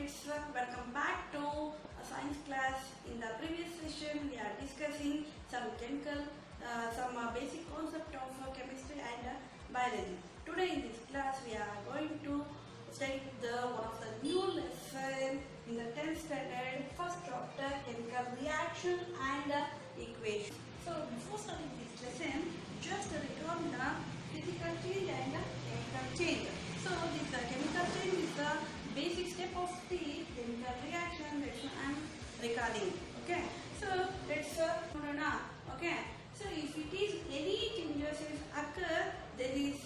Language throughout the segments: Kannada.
students, welcome back to a science class. In the previous session, we are discussing some chemical, some basic concept of chemistry and biology. Today in this class, we are going to study one of the new lesson in the 10th standard, first chapter, chemical reaction and equation. So before starting this lesson, just recall the physical change and chemical change. So this chemical change is the basic step of the chemical reaction that I am recalling. Okay. So let's okay. So if it is any changes occur, there is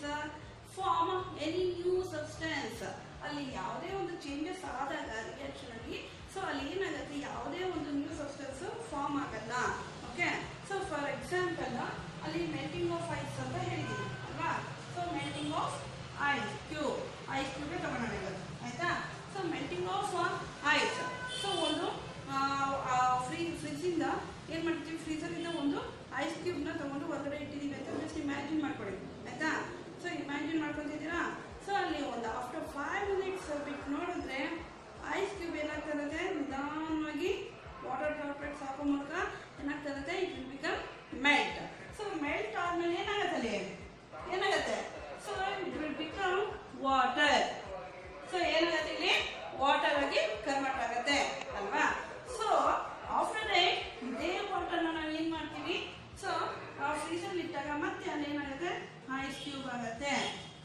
form any new substance. ಅಲ್ಲಿ ಯಾವುದೇ ಒಂದು ಚೇಂಜಸ್ ಆದಾಗ ರಿಯಾಕ್ಷನ್ ಅಲ್ಲಿ ಸೊ ಅಲ್ಲಿ ಏನಾಗುತ್ತೆ ಯಾವುದೇ ಒಂದು ನ್ಯೂ ಸಬ್ಸ್ಟೆನ್ಸ್ ಫಾರ್ಮ್ ಆಗಲ್ಲ. ಓಕೆ. ಸೊ ಫಾರ್ ಎಕ್ಸಾಂಪಲ್ ಅಲ್ಲಿ ಮೆಲ್ಟಿಂಗ್ ಆಫ್ ಐಸ್ ಅಂತ ಹೇಳಿದೀನಿ ಅಲ್ವಾ. So melting of ice cube ತಗೊಂಡೋಗ ಆಯ್ತಾ. So melting of ice. So ಒಂದು ಫ್ರಿಜ್ಜಿಂದ ಏನ್ ಮಾಡ್ತೀವಿ, ಫ್ರೀಜರ್ ಇಂದ ಒಂದು ಐಸ್ ಕ್ಯೂಬ್ ನ ತಗೊಂಡು ಹೊರಗಡೆ ಇಟ್ಟಿದೀವಿ ಅಂತ ಜಸ್ಟ್ ಇಮ್ಯಾಜಿನ್ ಮಾಡ್ಕೊಳ್ಳಿ ಆಯ್ತಾ. So imagine ಮಾಡ್ಕೊತಿದ್ದೀರಾ. ಸೊ ಅಲ್ಲಿ ಒಂದು ಆಫ್ಟರ್ 5 minutes ಬಿಟ್ಟು ನೋಡಿದ್ರೆ ಐಸ್ ಕ್ಯೂಬ್ ಏನಾಗ್ತದೆ, ನಿಧಾನವಾಗಿ ವಾಟರ್ ಡ್ರಾಪ್ಲೆಟ್ಸ್ ಹಾಕೋ ಮೂಲಕ ಏನಾಗ್ತದೆ, it will become melt. So melt ಆದ್ಮೇಲೆ ಏನಾಗತ್ತೆ so it will become water. So ಏನಾಗತ್ತೆ ಇಲ್ಲಿ ವಾಟರ್ ಆಗಿ ಕನ್ವರ್ಟ್ ಆಗತ್ತೆ ಅಲ್ವಾ. ಸೊ ಆಫ್ಟರ್ ದಟ್ ಇದೇ ವಾಟರ್ ನಾವು ಏನ್ ಮಾಡ್ತೀವಿ, ಸೊ ಫ್ರೀಜರ್ ಇಟ್ಟಾಗ ಮತ್ತೆ ಅಲ್ಲಿ ಏನಾಗುತ್ತೆ ಐಸ್ ಕ್ಯೂಬ್ ಆಗತ್ತೆ.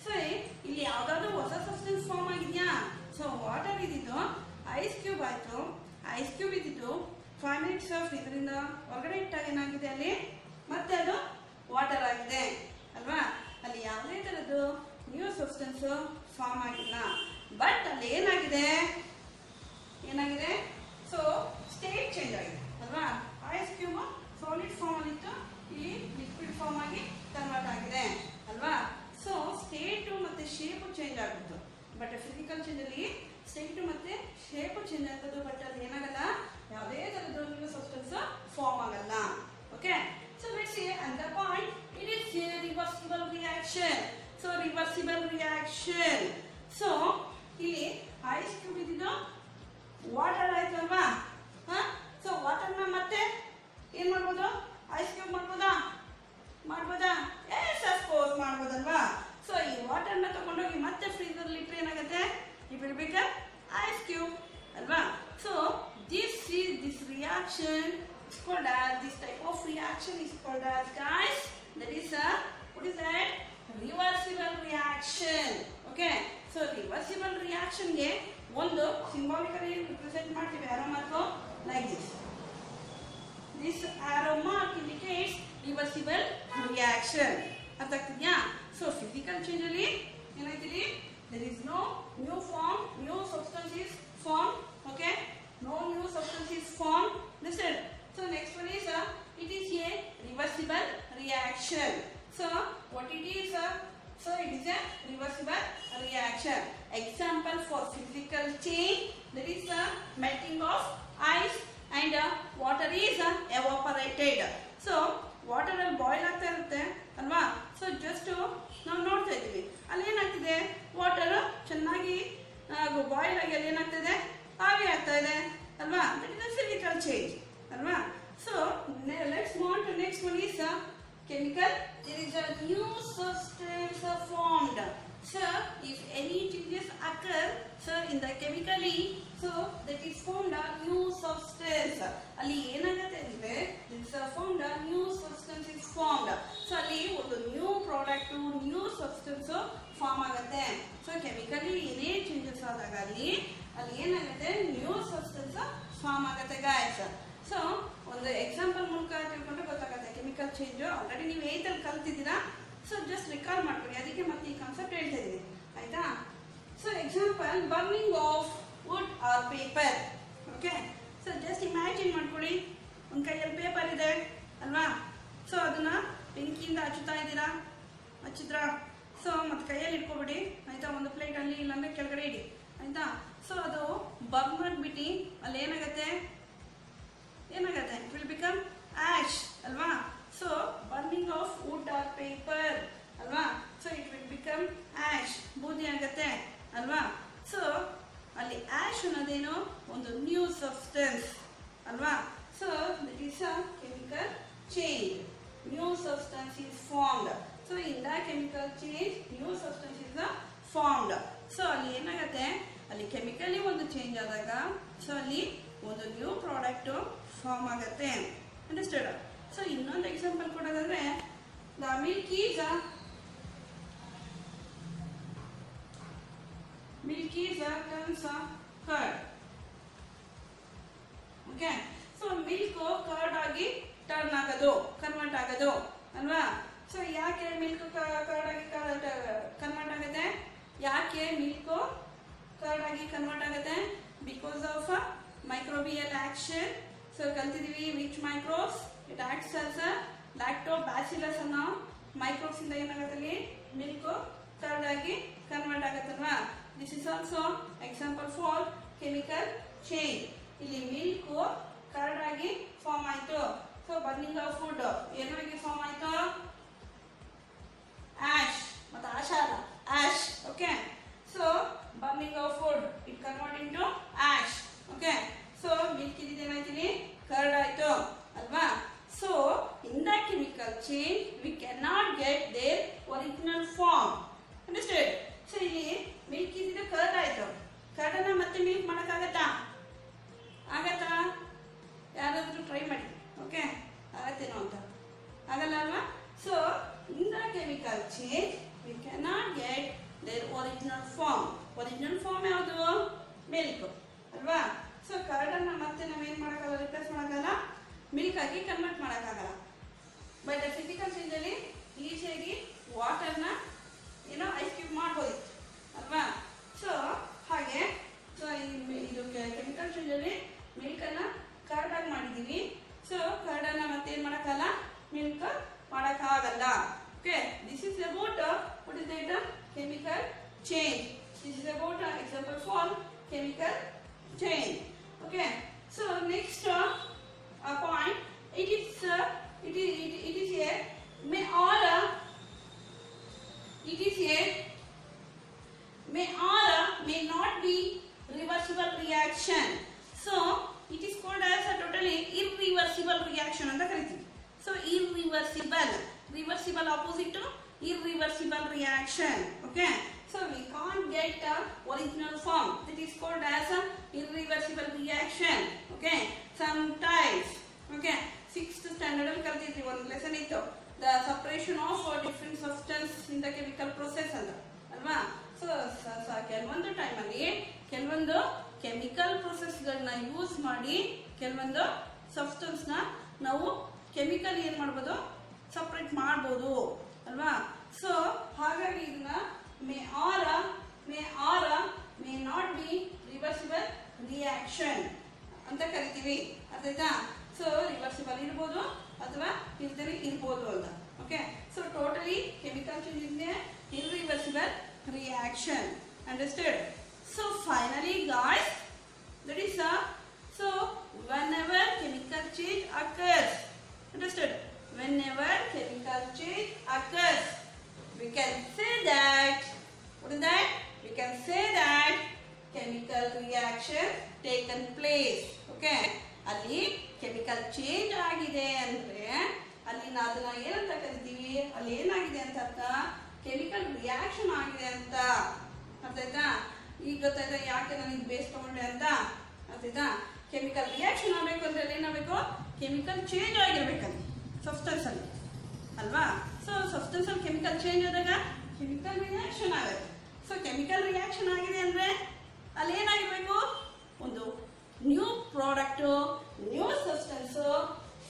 ಸೊ ಇಲ್ಲಿ ಯಾವ್ದಾದ್ರು ಹೊಸ ಸಬ್ಸ್ಟೆನ್ಸ್ ಫಾರ್ಮ್ ಆಗಿದ್ಯಾ. ಸೊ ವಾಟರ್ ಇದ್ದಿದ್ದು ಐಸ್ ಕ್ಯೂಬ್ ಆಯ್ತು. ಐಸ್ ಕ್ಯೂಬ್ ಇದ್ದಿದ್ದು 5 minutes ಇದರಿಂದ ಹೊರಗಡೆ ಇಟ್ಟಾಗ ಏನಾಗಿದೆ, ಅಲ್ಲಿ ಮತ್ತೆ ಅದು ವಾಟರ್ ಆಗಿದೆ ಅಲ್ವಾ. ಅಲ್ಲಿ ಯಾವುದೇ ತರದ್ದು ನ್ಯೂ ಸಬ್ಸ್ಟೆನ್ಸ್ ಫಾರ್ಮ್ ಆಗಿಲ್ಲ. ಬಟ್ ಅಲ್ಲಿ ಏನಾಗಿದೆ ಸೊ ಸ್ಟೇಟ್ ಚೇಂಜ್ ಆಗಿದೆ ಅಲ್ವಾ. ಐಸ್ ಕ್ಯೂಬ್ ಸಾಲಿಡ್ ಫಾರ್ಮ್ ಅಲ್ಲಿ ಇತ್ತು, ಇಲ್ಲಿ ಲಿಕ್ವಿಡ್ ಫಾರ್ಮ್ ಆಗಿ ಕನ್ವರ್ಟ್ ಆಗಿದೆ ಅಲ್ವಾ. ಸೊ ಸ್ಟೇಟ್ ಮತ್ತೆ ಶೇಪ್ ಚೇಂಜ್ ಆಗುತ್ತೆ. ಬಟ್ ಫಿಸಿಕಲ್ ಚೇಂಜ್ ಅಲ್ಲಿ ಸ್ಟೇಟ್ ಮತ್ತೆ ಶೇಪ್ ಚೇಂಜ್ ಆಗ್ತದೆ. ಬಟ್ ಅಲ್ಲಿ ಏನಾಗಲ್ಲ, ಯಾವುದೇ ತರದ್ದು ನ್ಯೂ ಸಬ್ಸ್ಟೆನ್ಸ್ ಫಾರ್ಮ್ ಆಗಲ್ಲ. Okay. So let's see another point. It is a reversible reaction. So reversible reaction. So ಇಲ್ಲಿ ಐಸ್ ಕ್ಯೂಬ್ ಇದ್ದಿದ್ದು ವಾಟರ್ ಆಯ್ತು ಅಲ್ವಾ. ಸೊ ವಾಟರ್ ನ ಮತ್ತೆ ಏನ್ ಮಾಡ್ಬೋದು, ಐಸ್ ಕ್ಯೂಬ್ ಮಾಡ್ಬೋದಾ ಎಸ್ ಅಫ್ಕೋರ್ಸ್ ಮಾಡ್ಬೋದಲ್ವಾ. ಸೊ ಈ ವಾಟರ್ ನ ತಗೊಂಡೋಗಿ ಮತ್ತೆ ಫ್ರೀಜರ್ ಇಟ್ಟರೆ ಏನಾಗುತ್ತೆ, it will become ice cube ಅಲ್ವಾ. So this reaction is called as, this type of reaction is called as, guys, that is what is that, reversible reaction. Okay. So reversible reaction ಗೆ ಒಂದು ಸಿಂಬಾಲಿಕಲಿ ರಿಪ್ರೆಸೆಂಟ್ ಮಾಡ್ತೀವಿ arrow mark like this. This arrow mark indicates reversible reaction. ಅರ್ಥ ಆಗ್ತಿದ್ಯಾ. ಸೊ ಫಿಸಿಕಲ್ ಚೇಂಜ್ ಅಲ್ಲಿ ಏನಾಯ್ತಿದೆ, there is no new substance is formed. Okay. No new substance is formed. Listen. So next one is it is a reversible reaction. So what it is, so it is a reversible reaction. Example for physical change, that is melting of ice and water is evaporated. So water ಅಲ್ಲಿ ಬಾಯ್ಲ್ ಆಗ್ತಾ ಇರುತ್ತೆ ಅಲ್ವಾ. ಸೊ ಜಸ್ಟ್ ನಾವು ನೋಡ್ತಾ ಇದೀವಿ, ಅಲ್ಲಿ ಏನಾಗ್ತಿದೆ, ವಾಟರ್ ಚೆನ್ನಾಗಿ ಬಾಯ್ಲ್ ಆಗಿ ಅಲ್ಲಿ ಏನಾಗ್ತದೆ, ಆವಿ ಆಗ್ತಾ ಇದೆ ಅಲ್ವಾ. That is a physical change ಅಲ್ವಾ. So let's move on to next one is chemical. There is a new substance formed. So if any changes occur, so in the chemically, so that is formed a new substance. ಅಲ್ಲಿ ಏನಾಗುತ್ತೆ ಅಂದ್ರೆ this formed a new substance is formed. So ಅಲ್ಲಿ ಒಂದು new product, new substance form ಆಗುತ್ತೆ. ಸೊ ಕೆಮಿಕಲಿ ಏನೇ ಚೇಂಜಸ್ ಆದಾಗ ಅಲ್ಲಿ ಏನಾಗುತ್ತೆ, ನ್ಯೂ ಸಬ್ಸ್ಟೆನ್ಸ್ ಫಾರ್ಮ್ ಆಗುತ್ತೆ ಗಾಯ್ಸ್. ಸೊ ಒಂದು ಎಕ್ಸಾಂಪಲ್ ಮೂಲಕ ತಿಳ್ಕೊಂಡ್ರೆ ಗೊತ್ತಾಗುತ್ತೆ ಕೆಮಿಕಲ್ ಚೇಂಜ್. ಆಲ್ರೆಡಿ ನೀವು 8th ಅಲ್ಲಿ ಕಲ್ತಿದ್ದೀರಾ. ಸೊ ಜಸ್ಟ್ ರಿಕಾಲ್ ಮಾಡ್ಕೊಳ್ಳಿ, ಅದಕ್ಕೆ ಮತ್ತೆ ಈ ಕಾನ್ಸೆಪ್ಟ್ ಹೇಳ್ತಾ ಇದ್ದೀನಿ ಆಯ್ತಾ. So example burning of wood or paper. Okay. So just imagine ಮಾಡ್ಕೊಳ್ಳಿ, ಒಂದು ಕೈಯಲ್ಲಿ ಪೇಪರ್ ಇದೆ ಅಲ್ವಾ. ಸೊ ಅದನ್ನ ಬೆಂಕಿಯಿಂದ ಹಚ್ಚಿದ್ರಾ. ಸೊ ಮತ್ತೆ ಕೈಯಲ್ಲಿ ಇಟ್ಕೊಬಿಡಿ ಆಯ್ತಾ, ಒಂದು ಪ್ಲೇಟ್ ಅಲ್ಲಿ ಇಲ್ಲಾಂದ್ರೆ ಕೆಳಗಡೆ ಇಡಿ ಆಯ್ತಾ. ಸೊ ಅದು ಬರ್ನ್ ಮಾಡಿಬಿಟ್ಟು ಅಲ್ಲಿ ಏನಾಗುತ್ತೆ, ಇಟ್ ವಿಲ್ ಬಿಕಮ್ ಆಶ್ ಅಲ್ವಾ. So burning of wood or paper ಅಲ್ವಾ. So it will become ash, ಬೂದಿ ಆಗತ್ತೆ ಅಲ್ವಾ. ಸೊ ಅಲ್ಲಿ ಆಶ್ ಅನ್ನೋದೇನು, substance alva. So that is a chemical change. New substance is formed. So in the chemical change new substance is formed. So ಅಲ್ಲಿ ಏನಾಗುತ್ತೆ, ಅಲ್ಲಿ ಕೆಮಿಕಲಿ ಒಂದು ಚೇಂಜ್ ಆದಾಗ ಸೊ ಅಲ್ಲಿ ಒಂದು ನ್ಯೂ ಪ್ರಾಡಕ್ಟ್ ಫಾರ್ಮ್ ಆಗುತ್ತೆ. ಅಂಡರ್ಸ್ಟ್ಯಾಂಡ್? ಸೊ ಇನ್ನೊಂದು ಎಕ್ಸಾಂಪಲ್ ಕೊಡೋದಾದ್ರೆ the milk is turns curd. Okay, so milk curd ಆಗಿ ಟರ್ನ್ ಆಗೋದು, ಕನ್ವರ್ಟ್ ಆಗೋದು ಅಲ್ವಾ. ಸೊ ಯಾಕೆ ಮಿಲ್ಕ್ ಕರ್ಡ್ ಆಗಿ ಕನ್ವರ್ಟ್ ಆಗುತ್ತೆ? ಯಾಕೆ ಮಿಲ್ಕ್ ಕರ್ಡ್ ಆಗಿ ಕನ್ವರ್ಟ್ ಆಗುತ್ತೆ? Because of microbial action. So ಕಲ್ತಿದೀವಿ which microbes it acts as a lactobacillus ಅನ್ನೋ ಮೈಕ್ರೋಬ್ಸ್ ಇಂದ ಏನಾಗುತ್ತೆ ಮಿಲ್ಕ್ ಕರ್ಡ್ ಆಗಿ ಕನ್ವರ್ಟ್ ಆಗುತ್ತಲ್ವಾ. This is also example for chemical change. ಇಲ್ಲಿ ಮಿಲ್ಕ್ ಕರ್ಡ್ ಆಗಿ ಫಾರ್ಮ್ ಆಯ್ತು. ಸೊ ಬರ್ನಿಂಗ್ ಆಫ್ ಫುಡ್ ಏನಾಗಿ ಫಾರ್ಮ್ ಆಯ್ತು? ಆಶ್ ಮತ್ತು ಆಶಾಲ ash. Okay, so burning of food it convert into ash. Okay, so milk ಇದೇನಾಯ್ತೀನಿ ಕರ್ಡ್ ಆಯ್ತು ಅಲ್ವಾ. So in the chemical change we can not get their original form. Understand? So ಇಲ್ಲಿ ಮಿಲ್ಕ್ ಇದ್ದಿದ್ದು ಕರ್ಡ್ ಆಯ್ತು. ಕರ್ಡ್ ಅನ್ನ ಮತ್ತೆ ಮಿಲ್ಕ್ ಮಾಡಕ್ಕಾಗತ್ತಾ? ಆಗತ್ತಾ? ಯಾರಾದ್ರೂ ಟ್ರೈ ಮಾಡಿ. ಓಕೆ, ಆಗತ್ತೇನೋ ಅಂತ ಆಗಲ್ಲ ಅಲ್ವಾ. So in the chemical change we can not get their original form. Original form ಯಾವುದು? ಮಿಲ್ಕ್ ಅಲ್ವಾ. ಸೊ ಕರ್ಡ್ ಅನ್ನ ಮತ್ತೆ ನಾವೇನ್ ಮಾಡಕ್ಕಾಗಲ್ಲ, ರಿಪ್ಲೇಸ್ ಮಾಡಕ್ಕಾಗಲ್ಲ, ಮಿಲ್ಕ್ ಆಗಿ ಕನ್ವರ್ಟ್ ಮಾಡಕ್ಕಾಗಲ್ಲ. ಬಟ್ ಫಿಸಿಕಲ್ ಚೇಂಜ್ ಅಲ್ಲಿ ಈಸಿಯಾಗಿ ವಾಟರ್ನ ಏನೋ ಐಸ್ ಕ್ಯೂಬ್ ಮಾಡ್ಬೋದಿತ್ತು ಅಲ್ವಾ. ಸೊ ಹಾಗೆ ಸೊ ಇದು ಕೆಮಿಕಲ್ ಚೇಂಜ್ ಅಲ್ಲಿ ಮಿಲ್ಕ್ ಅನ್ನ ಕರ್ಡ್ ಆಗಿ ಮಾಡಿದೀವಿ. ಸೊ ಕರ್ಡ್ ಅನ್ನ ಮತ್ತೆ ಏನ್ ಮಾಡಕ್ಕಾಗಲ್ಲ, ಮಿಲ್ಕ್ ಮಾಡಕ್ಕಾಗಲ್ಲ. Okay, this is about what is that chemical change. This is about example for chemical change. Okay, so next point, it is a may or may not be reversible reaction. So it is called as a totally irreversible reaction anta kariತೀವಿ. So reversible opposite to irreversible reaction. Okay, so we can't get original form. That is called as a irreversible reaction. Okay, sometimes. Okay, 6th standard ಅಲ್ಲಿ ಕಲ್ತಿದ್ವಿ, ಒಂದು ಲೆಸನ್ ಇತ್ತು, the separation of different substance in the chemical process ಅಂತ ಅಲ್ವಾ. ಸೊ ಕೆಲವೊಂದು ಟೈಮ್ ಅಲ್ಲಿ ಕೆಲವೊಂದು ಕೆಮಿಕಲ್ ಪ್ರೊಸೆಸ್ಗಳನ್ನ ಯೂಸ್ ಮಾಡಿ ಕೆಲವೊಂದು ಸಬ್ಸ್ಟೆನ್ಸ್ ನ ನಾವು ಕೆಮಿಕಲ್ ಏನ್ ಮಾಡ್ಬೋದು, ಸಪ್ರೇಟ್ ಮಾಡ್ಬೋದು ಅಲ್ವಾ. ಸೊ ಹಾಗಾಗಿ ಇದನ್ನ may not be reversible reaction ಅಂತ ಕರಿತೀವಿ. ಅರ್ಥ ಆಯ್ತಾ? ಸೊ ರಿವರ್ಸಿಬಲ್ ಇರ್ಬೋದು ಅಥವಾ ಇಲ್ದೇ ಇರ್ಬೋದು ಅಂತ. Okay, so totally chemical change ಇದೆ irreversible reaction. Understood? So finally guys, that is so whenever chemical change occurs, understood? Whenever chemical change occurs, we can say that, what is that? We can say that chemical reaction taken place. Okay, ಅಲ್ಲಿ ಕೆಮಿಕಲ್ ಚೇಂಜ್ ಆಗಿದೆ ಅಂದ್ರೆ ಅಲ್ಲಿ ನಾವು ಅದನ್ನ ಏನಂತ ಕರಿತೀವಿ, ಅಲ್ಲಿ ಏನಾಗಿದೆ ಅಂತ ಅರ್ಥ, ಕೆಮಿಕಲ್ ರಿಯಾಕ್ಷನ್ ಆಗಿದೆ ಅಂತ. ಅರ್ಥ ಆಯ್ತಾ? ಈಗ ಗೊತ್ತಾಯ್ತಾ ಯಾಕೆ ನಾನು ಇದು ಬೇಸ್ ತಗೊಂಡೆ ಅಂತ? ಅರ್ಥ ಆಯ್ತಾ? ಕೆಮಿಕಲ್ ರಿಯಾಕ್ಷನ್ ಆಗಬೇಕು ಅಂದ್ರೆ ಏನಾಗಬೇಕು, ಕೆಮಿಕಲ್ ಚೇಂಜ್ ಆಗಿರ್ಬೇಕಲ್ಲಿ ಸಬ್ಸ್ಟೆನ್ಸ್ ಅಲ್ಲಿ ಅಲ್ವಾ. ಸೊ ಸಬ್ಸ್ಟೆನ್ಸ್ ಅಲ್ಲಿ ಕೆಮಿಕಲ್ ಚೇಂಜ್ ಆದಾಗ ಕೆಮಿಕಲ್ ರಿಯಾಕ್ಷನ್ ಆಗುತ್ತೆ. ಸೊ ಕೆಮಿಕಲ್ ರಿಯಾಕ್ಷನ್ ಆಗಿದೆ ಅಂದ್ರೆ ಅಲ್ಲಿ ಏನಾಗಿರ್ಬೇಕು, ಒಂದು new product, new substance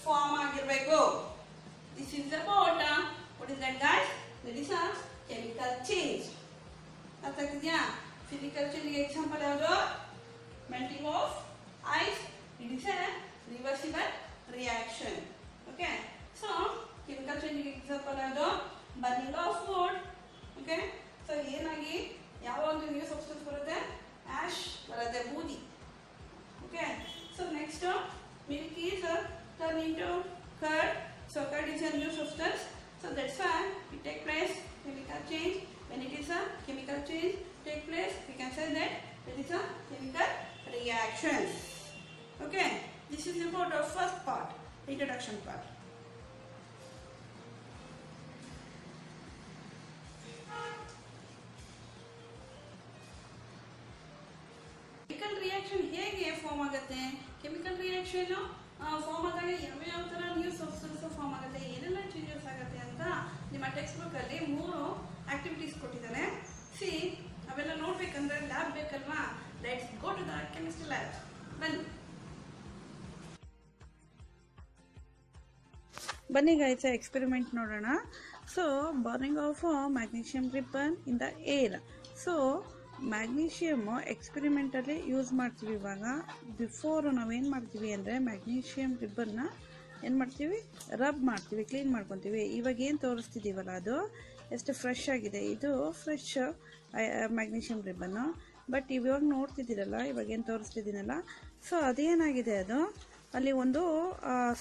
form ಆಗಿರ್ಬೇಕು. This is about what is that guys, that is a chemical change. ಅರ್ಥ ಆಗ್ತಿದ್ಯಾ? ಫಿಸಿಕಲ್ ಚೇಂಜ್ ಎಕ್ಸಾಂಪಲ್ ಯಾವುದು? Melting of ice, it is a reversible reaction. Okay, so chemical change example ಯಾವುದು? Burning of food. Okay, so ಏನಾಗಿ ಯಾವ ಒಂದು ನ್ಯೂ ಸಬ್ಸ್ಟೆನ್ಸ್ ಬರುತ್ತೆ, ಆಶ್ ಬರುತ್ತೆ, ಬೂದಿ. Okay, so next milk is turned into curd. So curd is a new substance. So that's why it take place chemical change. When it is a chemical change take place, we can say that it is a chemical reaction. is about our first part, introduction part. Chemical reaction ಹೇಗೆ ಫಾರ್ಮ್ ಆಗುತ್ತೆ? ಕೆಮಿಕಲ್ ರಿಯಾಕ್ಷನ್ ಫಾರ್ಮ್ ಆದಾಗ ಯಾವ ತರ ನ್ಯೂ ಸಬ್ಸ್ಟೆನ್ಸ್ ಫಾರ್ಮ್ ಆಗುತ್ತೆ, ಏನೆಲ್ಲ ಚೇಂಜಸ್ ಆಗುತ್ತೆ ಅಂತ ನಿಮ್ಮ ಟೆಕ್ಸ್ಟ್ ಬುಕ್ ಅಲ್ಲಿ 3 ಆಕ್ಟಿವಿಟೀಸ್ ಕೊಟ್ಟಿದ್ದಾರೆ. ಸಿ ಅವೆಲ್ಲ ನೋಡ್ಬೇಕಂದ್ರೆ ಲ್ಯಾಬ್ ಬೇಕಲ್ವಾ? Let's go to the chemistry lab. ಬನ್ನಿ ಗೈಸ್, ಎಕ್ಸ್ಪೆರಿಮೆಂಟ್ ನೋಡೋಣ. So burning of magnesium ribbon in the air. So magnesium ಎಕ್ಸ್ಪೆರಿಮೆಂಟಲ್ಲಿ ಯೂಸ್ ಮಾಡ್ತೀವಿ. ಇವಾಗ ಬಿಫೋರ್ ನಾವೇನು ಮಾಡ್ತೀವಿ ಅಂದರೆ ಮ್ಯಾಗ್ನೀಷಿಯಂ ರಿಬ್ಬನ್ನ ಏನು ಮಾಡ್ತೀವಿ, ರಬ್ ಮಾಡ್ತೀವಿ, ಕ್ಲೀನ್ ಮಾಡ್ಕೊತೀವಿ. ಇವಾಗ ಏನು ತೋರಿಸ್ತಿದ್ದೀವಲ್ಲ ಅದು ಎಷ್ಟು ಫ್ರೆಶ್ ಆಗಿದೆ. ಇದು ಫ್ರೆಶ್ ಮ್ಯಾಗ್ನೀಷಿಯಂ ರಿಬ್ಬನ್ನು. ಬಟ್ ಇವಾಗ ನೋಡ್ತಿದ್ದೀರಲ್ಲ, ಇವಾಗ ಏನು ತೋರಿಸ್ತಿದ್ದೀನಲ್ಲ, ಸೊ ಅದೇನಾಗಿದೆ, ಅದು ಅಲ್ಲಿ ಒಂದು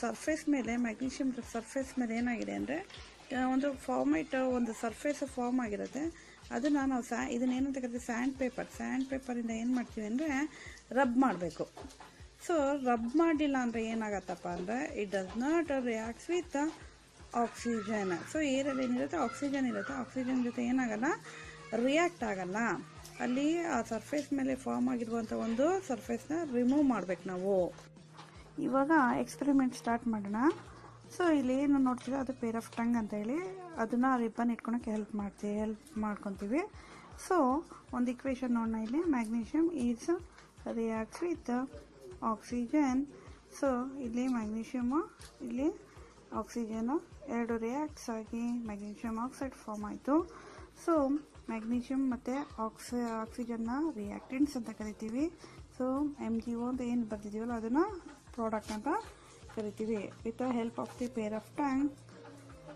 ಸರ್ಫೇಸ್ ಮೇಲೆ, ಮ್ಯಾಗ್ನೀಷಿಯಂ ಸರ್ಫೇಸ್ ಮೇಲೆ ಏನಾಗಿದೆ ಅಂದರೆ ಒಂದು ಒಂದು ಸರ್ಫೇಸ್ ಫಾರ್ಮ್ ಆಗಿರುತ್ತೆ. ಅದನ್ನು ನಾವು ಇದನ್ನೇನಂತ ಕರಿತೀವಿ, ಸ್ಯಾಂಡ್ ಪೇಪರಿಂದ ಏನು ಮಾಡ್ತೀವಿ ಅಂದರೆ ರಬ್ ಮಾಡಬೇಕು. ಸೊ ರಬ್ ಮಾಡಲಿಲ್ಲ ಅಂದರೆ ಏನಾಗತ್ತಪ್ಪ ಅಂದರೆ it does not reacts with oxygen. So ಏರಲ್ಲಿ ಏನಿರುತ್ತೆ, ಆಕ್ಸಿಜನ್ ಇರುತ್ತೆ. ಆಕ್ಸಿಜನ್ ಜೊತೆ ಏನಾಗಲ್ಲ, ರಿಯಾಕ್ಟ್ ಆಗಲ್ಲ. ಅಲ್ಲಿ ಆ ಸರ್ಫೇಸ್ ಮೇಲೆ ಫಾರ್ಮ್ ಆಗಿರುವಂಥ ಒಂದು ಸರ್ಫೇಸ್ನ ರಿಮೂವ್ ಮಾಡಬೇಕು ನಾವು. ಇವಾಗ ಎಕ್ಸ್ಪೆರಿಮೆಂಟ್ ಸ್ಟಾರ್ಟ್ ಮಾಡೋಣ. ಸೊ ಇಲ್ಲಿ ಏನು ನೋಡ್ತೀವಿ, ಅದು ಪೇರ್ ಆಫ್ ಟಂಗ್ ಅಂತ ಹೇಳಿ, ಅದನ್ನು ರಿಬ್ಬನ್ ಇಟ್ಕೊಳಕ್ಕೆ ಹೆಲ್ಪ್ ಮಾಡ್ಕೊತೀವಿ. ಸೊ ಒಂದು ಇಕ್ವೇಷನ್ ನೋಡೋಣ. ಇಲ್ಲಿ magnesium is reacts with oxygen. So ಇಲ್ಲಿ ಮ್ಯಾಗ್ನೀಷಿಯಮು, ಇಲ್ಲಿ ಆಕ್ಸಿಜನು ಎರಡು ರಿಯಾಕ್ಟ್ಸ್ ಆಗಿ ಮ್ಯಾಗ್ನೀಷಿಯಮ್ ಆಕ್ಸೈಡ್ ಫಾರ್ಮ್ ಆಯಿತು. ಸೊ ಮ್ಯಾಗ್ನೀಷಿಯಮ್ ಮತ್ತು ಆಕ್ಸಿಜನ್ನ ರಿಯಾಕ್ಟೆಂಟ್ಸ್ ಅಂತ ಕರಿತೀವಿ. ಸೊ MgO ಅಂತ ಏನು ಬರ್ತಿದ್ದೀವಲ್ಲ ಅದನ್ನು ಪ್ರಾಡಕ್ಟ್ ಅಂತ ಕರಿತೀವಿ. With the help of the pair of tongue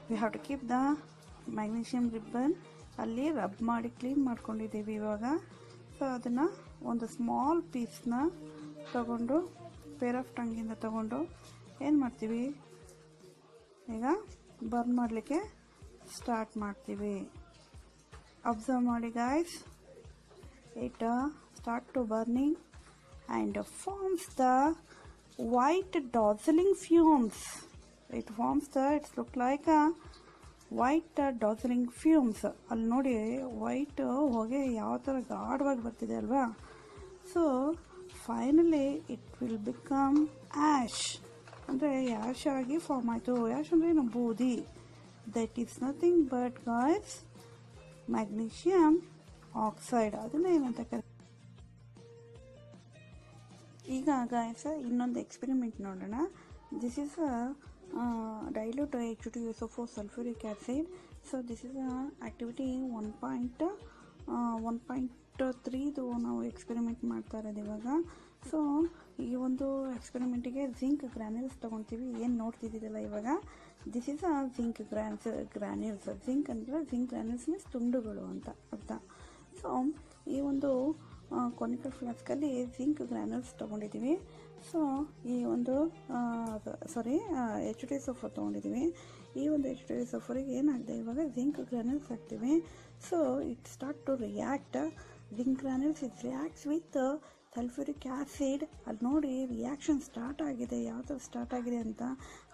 we have to keep the magnesium ribbon. ಅಲ್ಲಿ ರಬ್ ಮಾಡಿ ಕ್ಲೀನ್ ಮಾಡ್ಕೊಂಡಿದ್ದೀವಿ ಇವಾಗ. ಸೊ ಅದನ್ನು ಒಂದು ಸ್ಮಾಲ್ ಪೀಸ್ನ ತಗೊಂಡು, ಪೇರ್ ಆಫ್ ಟಂಗಿಂದ ತಗೊಂಡು ಏನು ಮಾಡ್ತೀವಿ, ಈಗ ಬರ್ನ್ ಮಾಡಲಿಕ್ಕೆ ಸ್ಟಾರ್ಟ್ ಮಾಡ್ತೀವಿ. ಅಬ್ಸರ್ವ್ ಮಾಡಿ guys, it start to burning and forms the white dazzling fumes. It look like a white dazzling fumes. ಅಲ್ಲಿ ನೋಡಿ ವೈಟ್ ಹೊಗೆ ಯಾವ ಥರ ಗಾಢವಾಗಿ ಬರ್ತಿದೆ ಅಲ್ವಾ. So finally it will become ash, ಅಂದರೆ ಆ್ಯಶ್ ಆಗಿ ಫಾರ್ಮ್ ಆಯಿತು. ಆ್ಯಶ್ ಅಂದರೆ ಏನು, ಬೂದಿ. That is nothing but guys magnesium oxide. ಅದನ್ನ ಏನಂತ ಕರೀತಾರೆ. ಈಗ ಗಾಯ್ಸ್ ಇನ್ನೊಂದು ಎಕ್ಸ್ಪೆರಿಮೆಂಟ್ ನೋಡೋಣ. This is dilute H2SO4 sulphuric acid. So this is activity 1.3 ನಾವು ಎಕ್ಸ್ಪೆರಿಮೆಂಟ್ ಮಾಡ್ತಾ ಇರೋದು ಇವಾಗ. ಸೊ ಈ ಒಂದು ಎಕ್ಸ್ಪೆರಿಮೆಂಟಿಗೆ ಜಿಂಕ್ ಗ್ರ್ಯಾನ್ಯೂಲ್ಸ್ ತೊಗೊತೀವಿ. ಏನು ನೋಡ್ತಿದ್ದೀರಲ್ಲ ಇವಾಗ, this is zinc granules. Zinc ಅಂದರೆ ಜಿಂಕ್ ಗ್ರ್ಯಾನ್ಯೂಲ್ಸ್ ಮೀನ್ಸ್ ತುಂಡುಗಳು ಅಂತ ಅರ್ಥ. ಸೊ ಈ ಒಂದು ಕೊನಿಕಲ್ ಫ್ಲಾಸ್ಕಲ್ಲಿ ಜಿಂಕ್ ಗ್ರ್ಯಾನ್ಯೂಲ್ಸ್ ತೊಗೊಂಡಿದ್ದೀವಿ. ಸೊ ಈ ಒಂದು H2SO4 ತೊಗೊಂಡಿದ್ದೀವಿ. ಈ ಒಂದು H2SO4ಗೆ ಏನಾಗಿದೆ, ಇವಾಗ ಜಿಂಕ್ ಗ್ರ್ಯಾನ್ಯೂಲ್ಸ್ ಹಾಕ್ತೀವಿ. So it start to react. Zinc granules it reacts with sulphuric acid. ಅಲ್ಲಿ ನೋಡಿ ರಿಯಾಕ್ಷನ್ ಸ್ಟಾರ್ಟ್ ಆಗಿದೆ, ಯಾವ ಥರ ಸ್ಟಾರ್ಟ್ ಆಗಿದೆ ಅಂತ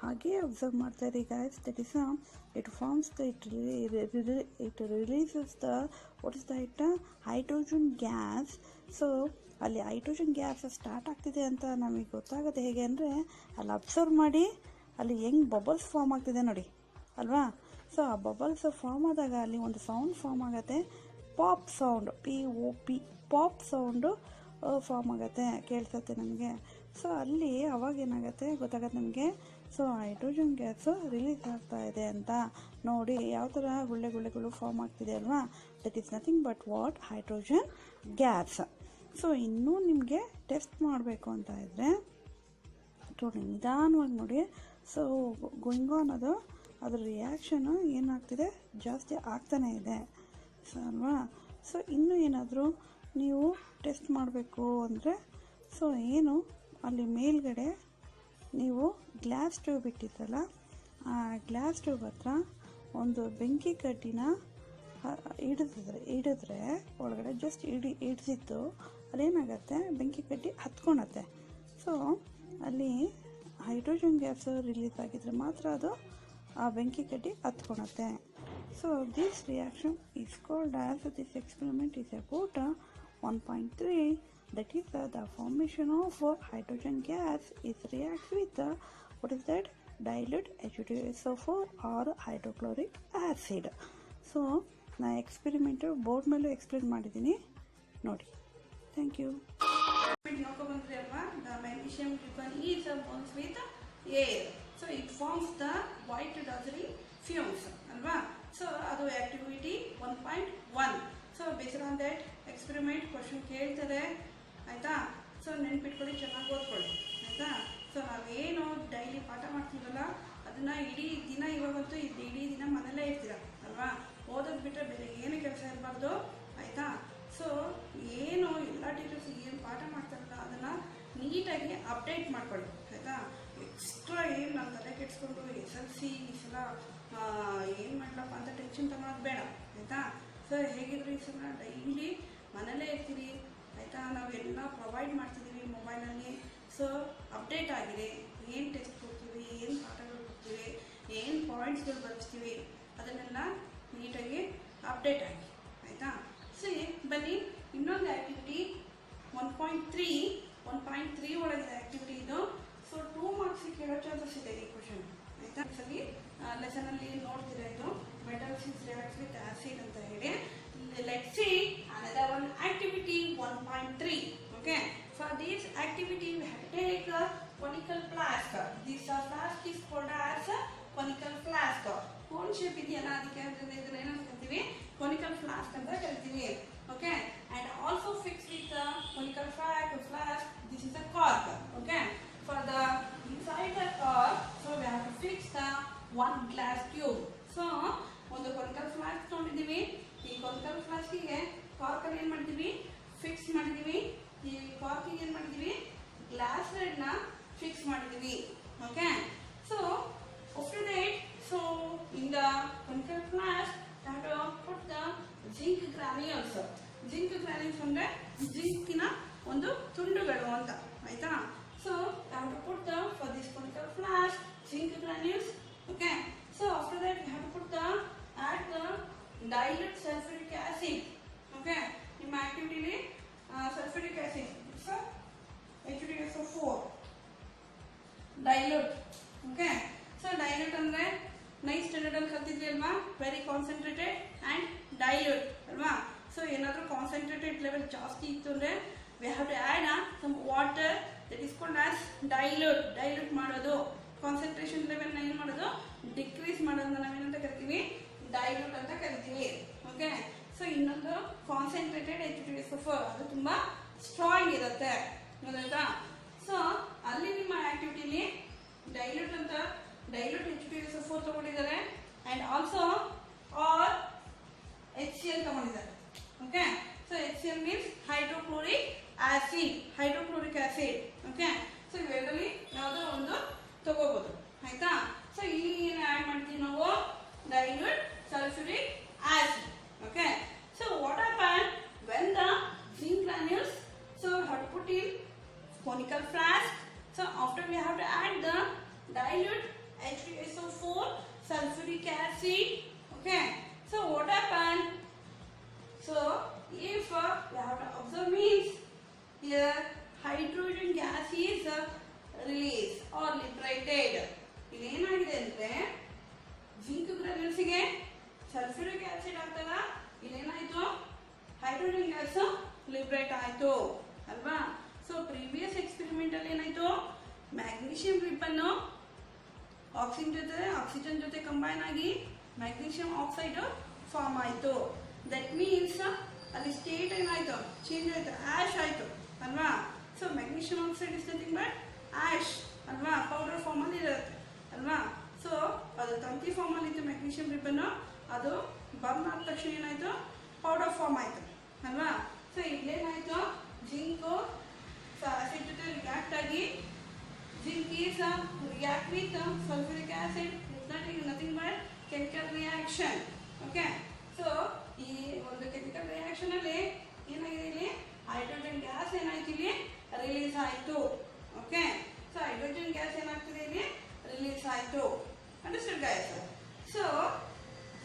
ಹಾಗೇ ಅಬ್ಸರ್ವ್ ಮಾಡ್ತಾ ಇರಿ guys. That is it forms it releases the what is that hydrogen gas. So ಅಲ್ಲಿ ಹೈಡ್ರೋಜನ್ ಗ್ಯಾಸ್ ಸ್ಟಾರ್ಟ್ ಆಗ್ತಿದೆ ಅಂತ ನಮಗೆ ಗೊತ್ತಾಗೋದು ಹೇಗೆ ಅಂದರೆ, ಅಲ್ಲಿ ಅಬ್ಸರ್ವ್ ಮಾಡಿ ಅಲ್ಲಿ ಹೆಂಗೆ ಬಬಲ್ಸ್ ಫಾರ್ಮ್ ಆಗ್ತಿದೆ ನೋಡಿ ಅಲ್ವಾ. ಸೊ ಆ ಬಬಲ್ಸ್ ಫಾರ್ಮ್ ಆದಾಗ ಅಲ್ಲಿ ಒಂದು ಸೌಂಡ್ ಫಾರ್ಮ್ ಆಗುತ್ತೆ, pop sound, POP, pop sound form ಆಗುತ್ತೆ, ಕೇಳಿಸುತ್ತೆ ನಮಗೆ. ಸೊ ಅಲ್ಲಿ ಅವಾಗ ಏನಾಗುತ್ತೆ ಗೊತ್ತಾಗತ್ತೆ ನಮಗೆ. ಸೊ ಹೈಡ್ರೋಜನ್ ಗ್ಯಾಸು ರಿಲೀಸ್ ಆಗ್ತಾ ಇದೆ ಅಂತ ನೋಡಿ ಯಾವ ಥರ ಗುಳ್ಳೆಗಳು ಫಾರ್ಮ್ ಆಗ್ತಿದೆ ಅಲ್ವಾ. That is nothing but what, hydrogen gas. So ಇನ್ನೂ ನಿಮಗೆ ಟೆಸ್ಟ್ ಮಾಡಬೇಕು ಅಂತ ಇದ್ದರೆ ನೋಡಿ ನಿಧಾನವಾಗಿ ನೋಡಿ. ಸೊ ಗೋಯಿಂಗ್ ಆನ್ ಅದ್ರ ರಿಯಾಕ್ಷನು ಏನಾಗ್ತಿದೆ, ಜಾಸ್ತಿ ಆಗ್ತಾನೇ ಇದೆ ಅಲ್ವಾ. ಸೊ ಇನ್ನೂ ಏನಾದರೂ ನೀವು ಟೆಸ್ಟ್ ಮಾಡಬೇಕು ಅಂದರೆ, ಸೊ ಏನು ಅಲ್ಲಿ ಮೇಲ್ಗಡೆ ನೀವು ಗ್ಲಾಸ್ ಟ್ಯೂಬ್ ಇಟ್ಟಿದ್ದಲ್ಲ, ಆ ಗ್ಲಾಸ್ ಟ್ಯೂಬ್ ಹತ್ರ ಒಂದು ಬೆಂಕಿ ಕಡ್ಡಿನ ಹಿಡಿದ್ರೆ ಒಳಗಡೆ ಜಸ್ಟ್ ಹಿಡಿಸಿತ್ತು ಅಲ್ಲೇನಾಗತ್ತೆ, ಬೆಂಕಿ ಕಡ್ಡಿ ಹತ್ಕೊಳತ್ತೆ. ಸೊ ಅಲ್ಲಿ ಹೈಡ್ರೋಜನ್ ಗ್ಯಾಸ್ ರಿಲೀಸ್ ಆಗಿದ್ರೆ ಮಾತ್ರ ಅದು ಆ ಬೆಂಕಿ ಕಡ್ಡಿ ಹತ್ಕೊಳುತ್ತೆ. So this reaction is called as, this experiment is about 1.3, that is the formation of hydrogen gas is reacts with what is that, dilute H2SO4 or hydrochloric acid. So ನಾ ಎಕ್ಸ್ಪೆರಿಮೆಂಟ್ ಬೋರ್ಡ್ ಮೇಲೂ ಎಕ್ಸ್ಪ್ಲೇನ್ ಮಾಡಿದ್ದೀನಿ ನೋಡಿ. Thank you. ನೋಡ್ಕೊಂಡ್ಬಂದ್ರಿ ಅಲ್ವಾ, the magnesium ribbon is bonds with air, so it forms the white dazzling fumes ಅಲ್ವಾ. ಸೊ ಅದು activity 1.1. So based on that experiment question ಕೇಳ್ತಾರೆ ಆಯಿತಾ. ಸೊ ನೆನ್ಪಿಟ್ಕೊಳ್ಳಿ, ಚೆನ್ನಾಗಿ ಓದ್ಕೊಳ್ಳಿ ಆಯಿತಾ. ಸೊ ನಾವೇನು ಡೈಲಿ ಪಾಠ ಮಾಡ್ತೀವಲ್ಲ ಅದನ್ನು ಇಡೀ ದಿನ, ಇವಾಗಂತೂ ಇಡೀ ದಿನ ಮನೇಲೇ ಇರ್ತೀರ ಅಲ್ವಾ, ಓದೋದು ಬಿಟ್ಟರೆ ಬೇರೆ ಏನು ಕೆಲಸ ಇರಬಾರ್ದು ಆಯಿತಾ. ಸೊ ಏನು ಎಲ್ಲ ಟೀಚರ್ಸ್ ಏನು ಪಾಠ ಮಾಡ್ತಾರಲ್ಲ ಅದನ್ನು ನೀಟಾಗಿ ಅಪ್ಡೇಟ್ ಮಾಡ್ಕೊಳ್ಳಿ ಆಯಿತಾ. ಎಕ್ಸ್ಟ್ರಾ ಏನು ನಾನು ತಲೆ ಕೆಡಿಸ್ಕೊಂಡು SLC ಈ ಸಲ ಏನು ಮಾಡಲಪ್ಪ ಅಂತ ಟೆನ್ಷನ್ ತಗೊಳೋದು ಬೇಡ ಆಯಿತಾ. ಸೊ ಹೇಗಿದ್ರು ಈ ಸಲ ಡೈಲಿ ಮನೇಲೇ ಇರ್ತೀರಿ ಆಯಿತಾ. ನಾವೆಲ್ಲ ಪ್ರೊವೈಡ್ ಮಾಡ್ತಿದ್ದೀವಿ ಮೊಬೈಲಲ್ಲಿ. ಸೊ ಅಪ್ಡೇಟ್ ಆಗಿದೆ, ಏನು ಟೆಸ್ಟ್ ಕೊಡ್ತೀವಿ, ಏನು ಪಾಠಗಳು ಕೊಡ್ತೀವಿ, ಏನು ಪಾಯಿಂಟ್ಸ್ಗಳು ಬರ್ಸ್ತೀವಿ, ಅದನ್ನೆಲ್ಲ ನೀಟಾಗಿ ಅಪ್ಡೇಟ್ ಆಗಿ ಆಯಿತಾ. ಸೊ ಬನ್ನಿ ಇನ್ನೊಂದು ಆ್ಯಕ್ಟಿವಿಟಿ 1.3 ಒಳಗಿದೆ ಆ್ಯಕ್ಟಿವಿಟಿ ಇದು. ಸೊ 2 ಮಾರ್ಕ್ಸಿಗೆ ಕೇಳೋ ಚಾನ್ಸಸ್ ಇದೆ ಈ ಕ್ವಶನ್ ಆಯಿತಾ. ಸರಿ, ಲೆಸನಲ್ಲಿ ನೋಡ್ತೀರಾ ಇದು ಮೆಟಲ್ಸ್ ರಿಯಾಕ್ಟ್ಸ್ ವಿತ್ ಆಸಿಡ್ ಅಂತ ಹೇಳಿ. Let's see another one activity 1.3. Okay, for this activity we have to take a conical flask. This flask is called as a conical flask. Cone shape ಇದೆಯಲ್ಲ ಅದಕ್ಕೆ ಇದನ್ನ ಏನಂತ ಕರಿತೀವಿ, conical flask ಅಂತ ಕರಿತೀವಿ. Okay, and also fixed with the conical flask, this is a cork. Okay, for the inside the cork, so we have to fix the one glass tube. So ಒಂದು conical flask ತಗೊಂಡಿದ್ದೀವಿ. ಈ conical flaskಗೆ ಕಾರ್ಕಲ್ಲಿ ಏನು ಮಾಡಿದ್ದೀವಿ, ಫಿಕ್ಸ್ ಮಾಡಿದ್ದೀವಿ. ಈ ಕಾರ್ಕಿಗೆ ಏನು ಮಾಡಿದ್ದೀವಿ, ಗ್ಲಾಸ್ ಲಿಡ್ನ ಫಿಕ್ಸ್ ಮಾಡಿದ್ದೀವಿ. Okay, so after that, so in the conical flask we have to put the zinc granules. Zinc granules ಅಂದರೆ ಜಿಂಕಿನ ಒಂದು ತುಂಡುಗಳು ಅಂತ ಆಯ್ತಾ. So we have to put the, for this conical flask, zinc granules. Okay, so after that we have to put the, add the dilute sulfuric acid. Okay, ನಿಮ್ಮ ಆಕ್ಟಿವಿಟಿಲಿ sulfuric acid, so H2SO4 dilute. Okay, so dilute ಅಂದ್ರೆ ನೈಸ್ ಸ್ಟ್ಯಾಂಡರ್ಡ್ ಅಲ್ಲಿ ಕಲ್ತಿದ್ವಿ ಅಲ್ವಾ, ವೆರಿ ಕಾನ್ಸಂಟ್ರೇಟೆಡ್ ಅಂಡ್ ಡೈಲ್ಯೂಟ್ ಅಲ್ವಾ. ಸೊ ಏನಾದರೂ ಕಾನ್ಸಂಟ್ರೇಟೆಡ್ ಲೆವೆಲ್ ಜಾಸ್ತಿ ಇತ್ತು ಅಂದರೆ we have to add some water, that is called as dilute ಮಾಡೋದು. ಕಾನ್ಸಂಟ್ರೇಷನ್ ಲೆವೆಲ್ನ ಏನು ಮಾಡೋದು, ಡಿಕ್ರೀಸ್ ಮಾಡೋದನ್ನ ನಾವೇನಂತ ಕರಿತೀವಿ, ಡೈಲ್ಯೂಟ್ ಅಂತ ಕರಿತೀವಿ. ಓಕೆ, ಸೊ ಇನ್ನೊಂದು ಕಾನ್ಸಂಟ್ರೇಟೆಡ್ H2SO4, ಅದು ತುಂಬ ಸ್ಟ್ರಾಂಗ್ ಇರುತ್ತೆ ಗೊತ್ತಾಯ್ತಾ. ಸೊ ಅಲ್ಲಿ ನಿಮ್ಮ ಆಕ್ಟಿವಿಟಿಲಿ ಡೈಲ್ಯೂಟ್ H2SO4 ತಗೊಂಡಿದ್ದಾರೆ ಅಂಡ್ ಆಲ್ಸೋ ಆರ್ HCl ತಗೊಂಡಿದ್ದಾರೆ. Okay, so HCl means hydrochloric acid. Okay, so ಇವೆರಡರಲ್ಲಿ ಯಾವುದೋ ಒಂದು ತಗೋಬಹುದು ಆಯ್ತಾ. ಸೊ ಇಲ್ಲಿ ಏನು ಆ್ಯಡ್ ಮಾಡ್ತೀವಿ ನಾವು, dilute sulfuric acid. Okay, so what happened when the zinc granules, so we have to put in conical flask. So after we have to add the dilute H2SO4 sulfuric acid. Okay, so what happened, so if we have to observe means here hydrogen gas is released or liberated. ಇಲ್ಲಿ ಏನಾಗಿದೆ ಅಂದ್ರೆ ಜಿಂಕ್ ಗ್ರಾನ್ಯೂಲ್ಸ್ಗೆ ಸಲ್ಫ್ಯೂರಿಕ್ ಆಸಿಡ್ ಆಗ್ತದ, ಇಲ್ಲೇನಾಯ್ತು, ಹೈಡ್ರೋಜನ್ ಗ್ಯಾಸ್ ಲಿಬ್ರೇಟ್ ಆಯ್ತು ಅಲ್ವಾ. ಸೊ ಪ್ರೀವಿಯಸ್ ಎಕ್ಸ್ಪೆರಿಮೆಂಟ್ ಅಲ್ಲಿ ಏನಾಯ್ತು, ಮ್ಯಾಗ್ನೀಷಿಯಂ ರಿಬ್ಬನ್ ಆಕ್ಸಿಜನ್ ಜೊತೆ ಕಂಬೈನ್ ಆಗಿ ಮ್ಯಾಗ್ನೀಷಿಯಂ ಆಕ್ಸೈಡ್ ಫಾರ್ಮ್ ಆಯ್ತು. ದಟ್ ಮೀನ್ಸ್ ಅಲ್ಲಿ ಸ್ಟೇಟ್ ಏನಾಯ್ತು, ಚೇಂಜ್ ಆಯ್ತು, ಆಶ್ ಆಯ್ತು ಅಲ್ವಾ. So magnesium oxide is nothing but ash ಅಲ್ವಾ, ಪೌಡರ್ ಫಾರ್ಮ್ ಅಲ್ಲಿ ಇರುತ್ತೆ ಅಲ್ವಾ. ಸೊ ಅದು ತಂತಿ ಫಾರ್ಮ್ ಅಲ್ಲಿ ಇತ್ತು ಮ್ಯಾಗ್ನೀಷಿಯಂ ರಿಬ್ಬನ್, ಅದು ಬರ್ನ್ ಆದ ತಕ್ಷಣ ಏನಾಯ್ತು, ಪೌಡರ್ ಫಾರ್ಮ್ ಆಯ್ತು ಅಲ್ವಾ. ಸೊ ಇಲ್ಲೇನಾಯ್ತು, ಜಿಂಕು ಆಸಿಡ್ ಜೊತೆ ರಿಯಾಕ್ಟ್ ಆಗಿ zinc is react with sulfuric acid, is not nothing but chemical reaction. Okay, so ಈ ಒಂದು ಕೆಮಿಕಲ್ ರಿಯಾಕ್ಷನ್ ಅಲ್ಲಿ ಏನಾಗಿದೆ, ಇಲ್ಲಿ ಹೈಡ್ರೋಜನ್ ಗ್ಯಾಸ್ ಏನಾಯ್ತು, ಇಲ್ಲಿ ರಿಲೀಸ್ ಆಯ್ತು. ಓಕೆ, ಸೊ ಹೈಡ್ರೋಜನ್ ಗ್ಯಾಸ್ ಏನಾಗ್ತಿದೆ Understood, guys? So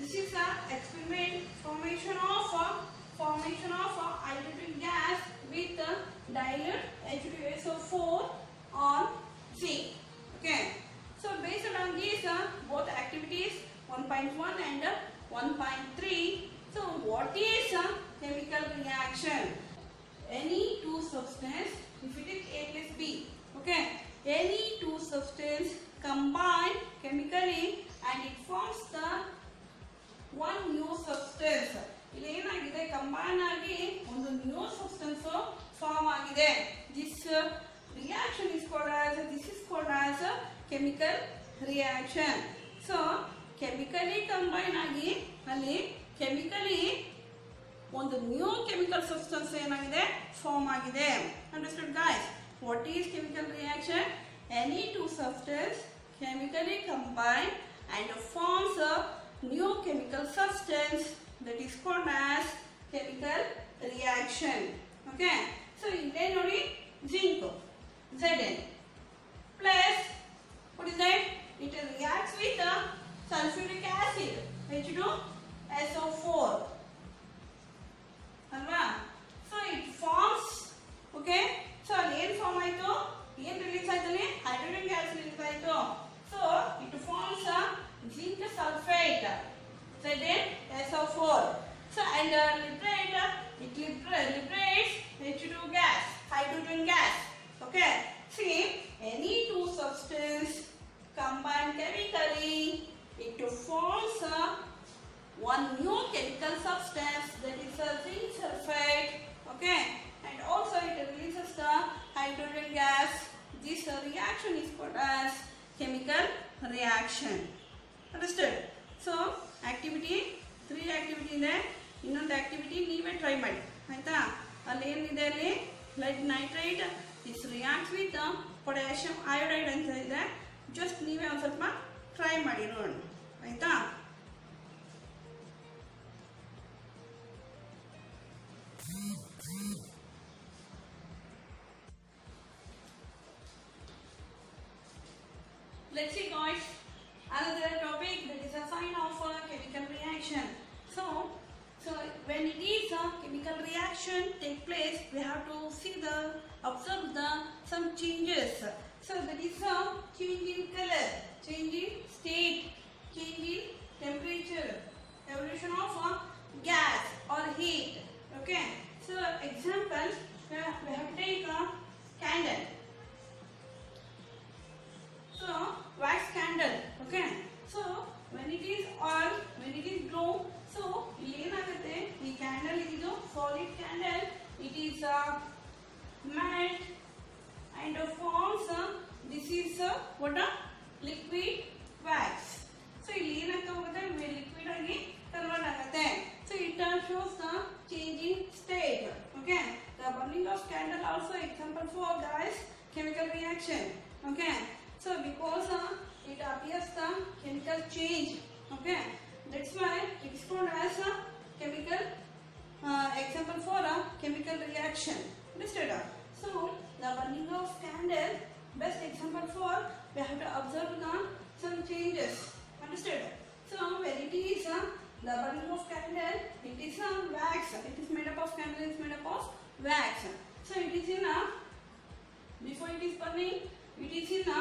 this is a experiment formation of hydrogen gas with dilute H2SO4 on zinc. Okay. So based on these both activities 1.1 and 1.3. So what is a chemical reaction? Any two substance, if it is A plus B, okay, any two substance combine chemically and it forms the one new substance. ಇಲ್ಲಿ ಏನಾಗಿದೆ ಕಂಬೈನ್ ಆಗಿ ಒಂದು ನ್ಯೂ ಸಬ್ಸ್ಟೆನ್ಸ್ ಫಾರ್ಮ್ ಆಗಿದೆ. This reaction is called as chemical reaction. So chemically combine ಆಗಿ ಅಲ್ಲಿ ಕೆಮಿಕಲಿ ಒಂದು ನ್ಯೂ ಕೆಮಿಕಲ್ ಸಬ್ಸ್ಟೆನ್ಸ್ ಏನಾಗಿದೆ ಫಾರ್ಮ್ ಆಗಿದೆ. Understood guys? What is chemical reaction? Any two substance chemically combine and forms a new chemical substance that is called as chemical reaction. Okay, so ಇಲ್ಲಿ ನೋಡಿ zinc Zn plus what is that? It reacts with sulfuric acid H2SO4 alva. So it forms, okay, so ಅಲ್ಲಿ ಏನು ಫಾರ್ಮ್ ಆಯಿತು, ಏನು ರಿಲೀಸ್ ಆಯ್ತು ಅಲ್ಲಿ ಹೈಡ್ರೋಜನ್ ಗ್ಯಾಸ್ ರಿಲೀಸ್ ಆಯಿತು. So it forms a zinc sulfate ZnSO4. So and it liberates H2 gas, hydrogen gas. Okay, see, any two substance combine chemically, it forms one new chemical substance that is a zinc sulfate. Okay, and also it releases the hydrogen gas. This reaction is called as chemical reaction. Understood? So activity 3 activity ಇದೆ. ಇನ್ನೊಂದು ಆಕ್ಟಿವಿಟಿ ನೀವೇ ಟ್ರೈ ಮಾಡಿ ಆಯ್ತಾ. ಅಲ್ಲಿ ಏನಿದೆ, ಅಲ್ಲಿ lead nitrate this reacts with potassium iodide ಅಂತ ಇದೆ. ಜಸ್ಟ್ ನೀವೇ ಒಂದು ಸ್ವಲ್ಪ ಟ್ರೈ ಮಾಡಿ ನೋಡೋಣ ಆಯ್ತಾ. Let's see, guys, another topic that is a sign of a chemical reaction. So when it is a chemical reaction take place, we have to observe some changes. So that is a change in color, change in state, change in temperature, evolution of gas or heat. Okay. So example, we have to take a candle. So wax candle. Okay. So when it is on, when it is glow, so ಏನಾಗುತ್ತೆ, ಈ ಕ್ಯಾಂಡಲ್ ಇದು solid candle, it is melt and forms this is what a liquid wax. So ಇಲ್ಲಿ ಏನಾಗ್ತಾ ಹೋಗುತ್ತೆ, liquid ಆಗಿ ಕನ್ವರ್ಟ್ ಆಗುತ್ತೆ. So it shows the change in state. Okay, the burning of candle also example for guys chemical reaction. Okay, so because it appears the chemical change. Okay, that's why it is called as a chemical example for a chemical reaction. Understood? So the burning of candle, best example for we have to observe some changes. Understood? So when it is the burning of candle, it is a wax. It is made up of candle, is made up of wax. So it is in a, before it is burning, it is in a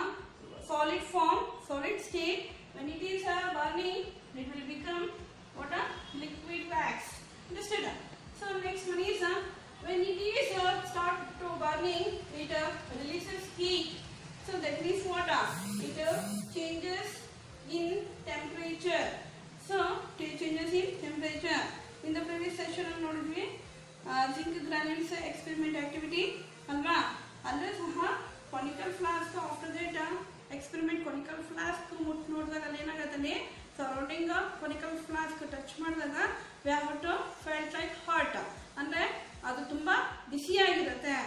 solid form, solid state. When it is burning, it will become what a liquid wax. Understood? So next one is when it is start to burning, it releases heat. So that means what? It changes in temperature. So it changes in temperature. In the previous session, we zinc granules experiment activity. Alva, always conical flask after that experiment conical flask ನೋಡಿದಾಗ ಅಲ್ಲಿ ಏನಾಗುತ್ತೆ, ಸರೌಂಡಿಂಗ್ conical flask ಟಚ್ ಮಾಡಿದಾಗ we have to felt like hot, ಅಂದ್ರೆ ಅದು ತುಂಬಾ ಬಿಸಿಯಾಗಿರುತ್ತೆ.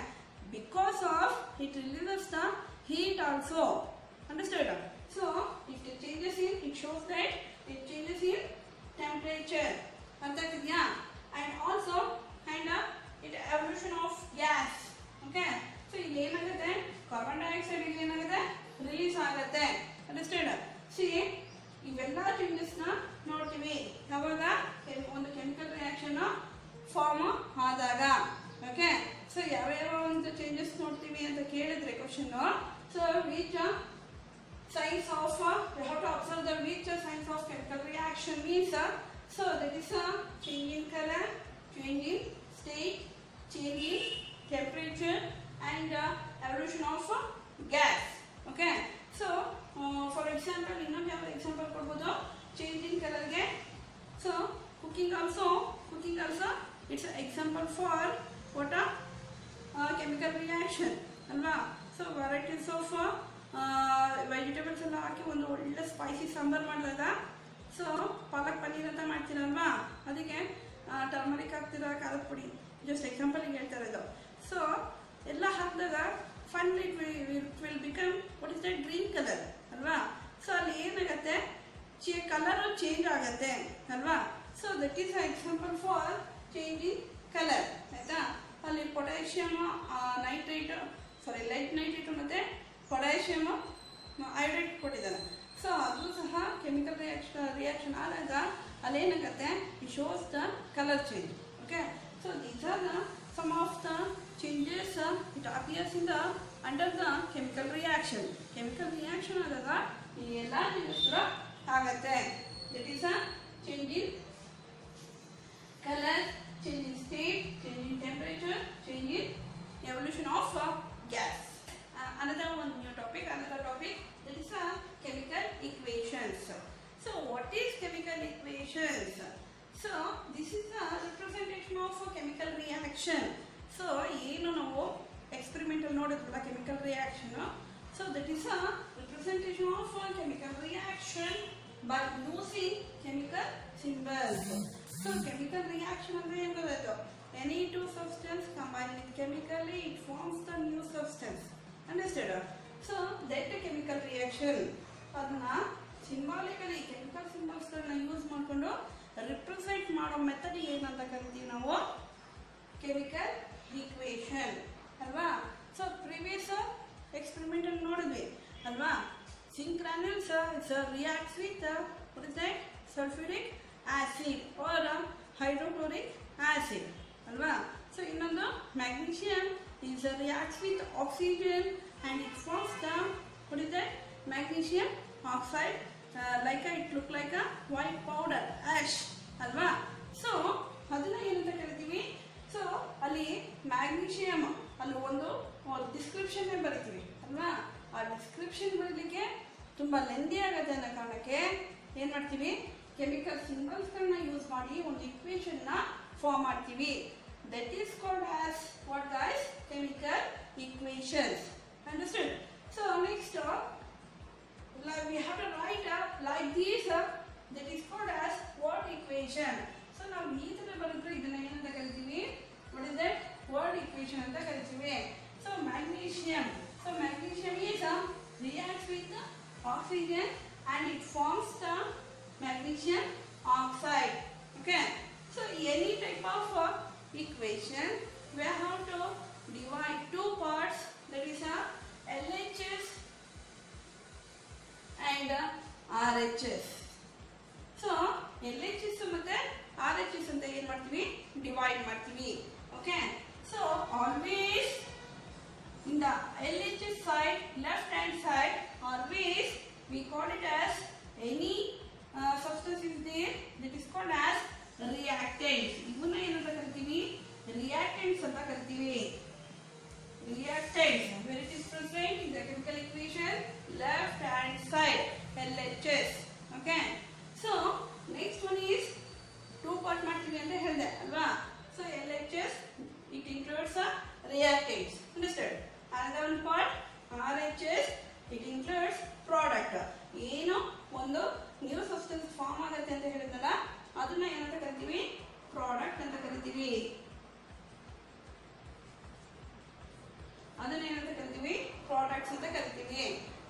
Because of it releases the heat also. Understood? So it changes in, it shows that it changes in temperature. ಅರ್ಥ ಆಗ್ತಿದೆಯಾ? And also it evolution of gas. Okay, so ಇಲ್ಲಿ ಏನಾಗುತ್ತೆ, ಕಾರ್ಬನ್ ಡೈಆಕ್ಸೈಡ್ ಇಲ್ಲಿ ಏನಾಗುತ್ತೆ ರಿಲೀಸ್ ಆಗುತ್ತೆ. Understood? See, question. So which signs of we have to observe the which signs of chemical reaction means so that is change in color, change in state, change in temperature, and evolution of gas. Okay, so for example ಇನ್ನೊಂದು ಯಾವ example ಕೊಡಬಹುದು change in color ಗೆ. So cooking also it's an example for what chemical reaction ಅಲ್ವಾ. ಸೊ ವೆರೈಟೀಸ್ ಆಫ್ ವೆಜಿಟೇಬಲ್ಸ್ ಎಲ್ಲ ಹಾಕಿ ಒಂದು ಒಳ್ಳೆ ಸ್ಪೈಸಿ ಸಾಂಬಾರು ಮಾಡಿದಾಗ ಸೊ ಪಾಲಕ್ ಪನ್ನೀರ್ ಅಂತ ಮಾಡ್ತೀರಲ್ವಾ, ಅದಕ್ಕೆ ಟರ್ಮರಿಕ್ ಹಾಕ್ತೀರಾ, ಖಾರದ ಪುಡಿ, ಜಸ್ಟ್ ಎಕ್ಸಾಂಪಲ್ಗೆ ಹೇಳ್ತಾ ಇರೋದು. ಸೊ ಎಲ್ಲ ಹಾಕಿದಾಗ finally it will become what is that green colour ಅಲ್ವಾ. ಸೊ ಅಲ್ಲಿ ಏನಾಗುತ್ತೆ ಕಲರು ಚೇಂಜ್ ಆಗುತ್ತೆ ಅಲ್ವಾ. So that is example for change in colour ಆಯಿತಾ. ಅಲ್ಲಿ ಪೊಟ್ಯಾಷಿಯಮ್ ನೈಟ್ರೇಟ್ ಲೈಟ್ ನೈಟ್ರೇಟ್ ಮತ್ತು ಪೊಟ್ಯಾಷಿಯಮ್ ಐಡ್ರೇಟ್ ಕೊಟ್ಟಿದ್ದಾರೆ. ಸೊ ಅದು ಸಹ ಕೆಮಿಕಲ್ ರಿಯಾಕ್ಷನ್ ಆದಾಗ ಅಲ್ಲೇನಾಗುತ್ತೆ it shows the colour change. Okay, so these are the some of the changes it appears in the under the chemical reaction. Chemical reaction ಆದಾಗ ಈ ಎಲ್ಲ ಚೇಂಜಸ್ ಆಗುತ್ತೆ. That is a change in colour, change in state, change in temperature, change in evolution of gas. Another one new topic, that is chemical equations. So what is chemical equations? So this is a representation of a chemical reaction. So ಏನು ನಾವು experimental ನೋಡಿದ್ವಲ್ಲ chemical reaction, so that is a representation of a chemical reaction by using chemical symbols. So chemical reaction ಅಂದ್ರೆ ಏನು ಗೊತ್ತಾಯ್ತು, any two substance combine with chemically it forms the new substance. Understood? So that chemical reaction ಅದನ್ನ ಸಿಂಬಾಲಿಕಲಿ ಕೆಮಿಕಲ್ ಸಿಂಬಲ್ಸ್ಗಳನ್ನ ಯೂಸ್ ಮಾಡಿಕೊಂಡು ರಿಪ್ರೆಸೆಂಟ್ ಮಾಡೋ ಮೆಥಡ್ ಏನಂತ ಕರಿತೀವಿ ನಾವು ಕೆಮಿಕಲ್ ಈಕ್ವೇಷನ್ ಅಲ್ವಾ. ಸೊ ಪ್ರಿವಿಯಸ್ ಎಕ್ಸ್ಪೆರಿಮೆಂಟಲ್ಲಿ ನೋಡಿದ್ವಿ ಅಲ್ವಾ. zinc granules reacts with what is that sulfuric acid or hydrochloric acid alva. So ಇನ್ನೊಂದು magnesium is reacts with oxygen and it forms the what is that magnesium oxide, like it look like a white powder ash alva. So ಅದನ್ನ ಏನಂತ ಕರಿತೀವಿ, ಸೊ ಅಲ್ಲಿ ಮ್ಯಾಗ್ನೀಷಿಯಮ್ ಅಲ್ಲಿ ಒಂದು ಡಿಸ್ಕ್ರಿಪ್ಷನ್ ಬರೀತೀವಿ ಅಲ್ವಾ. ಆ ಡಿಸ್ಕ್ರಿಪ್ಷನ್ ಬರೀಲಿಕ್ಕೆ ತುಂಬ ಲೆಂದಿ ಆಗುತ್ತೆ ಅನ್ನೋ ಕಾರಣಕ್ಕೆ ಏನು ಮಾಡ್ತೀವಿ, ಕೆಮಿಕಲ್ ಸಿಂಬಲ್ಸ್ಗಳನ್ನ ಯೂಸ್ ಮಾಡಿ ಒಂದು ಇಕ್ವೇಷನ್ನ ಫಾರ್ಮ್ ಮಾಡ್ತೀವಿ. That is called as what guys chemical equations. Understood? So next we have to write like this, that is called as word equation. So ನಾವು ಈ ತರ ಬರೆದ್ರೆ ಇದನ್ನ ಏನಂತ ಕರಿತೀವಿ, what is that word equation ಅಂತ ಕರಿತೀವಿ. So magnesium is reacts with oxygen and it forms the magnesium oxide. Okay, so any type of equation we have to divide two parts, that is LHS and RHS. So LHS ಮತ್ತೆ RHS ಅಂತ ಏನು ಮಾಡ್ತೀವಿ, ಡಿವೈಡ್ ಮಾಡ್ತೀವಿ. Okay, so always in the LHS side, left hand side, always we call it as any substance is there that is called as reactants. ಇವನ್ನ ಏನಂತ ಕರಿತೀವಿ, reactants ಅಂತ ಕರಿತೀವಿ. Reactants, where it is present in the chemical equation, left hand side, LHS. Okay, so next one is two part ಮಾಡ್ತೀವಿ ಅಂತ ಹೇಳಿದೆ ಅಲ್ವಾ. So LHS it includes reactants. Understood? Another one part RHS it includes product. ಏನು ಒಂದು ನ್ಯೂ ಸಬ್ಸ್ಟೆನ್ಸ್ ಫಾರ್ಮ್ ಆಗುತ್ತೆ ಅಂತ ಹೇಳಿದ್ನಲ್ಲ, ಅದನ್ನ ಏನಂತ ಕರಿತೀವಿ, ಪ್ರಾಡಕ್ಟ್ ಅಂತ ಕರಿತೀವಿ. ಅದನ್ನ ಏನಂತ ಕರಿತೀವಿ, ಪ್ರಾಡಕ್ಟ್ಸ್ ಅಂತ ಕರಿತೀವಿ.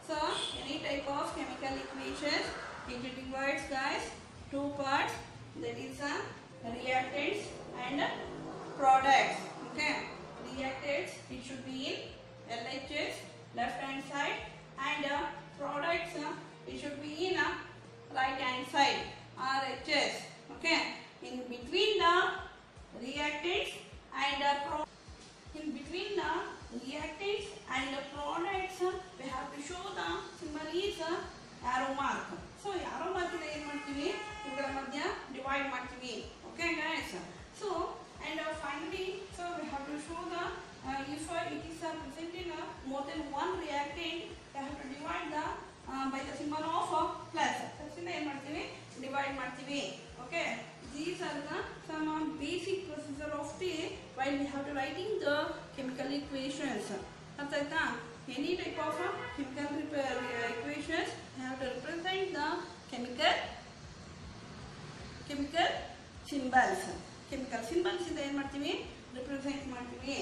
So any type of chemical equation it divides guys two parts, that is reactants and products. Okay, reactants it should be in LHS left hand side and products it should be in right hand side RHS. Okay, in between the reactants and in between the reactants and the products is arrow mark. So arrow mark ಏನು ಮಾಡ್ತೀವಿ, ಇವುಗಳ ಮಧ್ಯ ಡಿವೈಡ್ ಮಾಡ್ತೀವಿ. Okay guys. So and finally, so we have to show the if it is present in more than one reactant, we have to divide the by the symbol of plus. So ಏನು ಮಾಡ್ತೀವಿ, ಡಿವೈಡ್ ಮಾಡ್ತೀವಿ. Okay, these are the some basic procedure of the while we have to writing the chemical equations. ಅರ್ಥ ಆಯ್ತಾ? Any type of chemical equations have to represent the chemical symbols. Chemical symbols ಇಂದ ಏನು ಮಾಡ್ತೀವಿ, ರಿಪ್ರೆಸೆಂಟ್ ಮಾಡ್ತೀವಿ.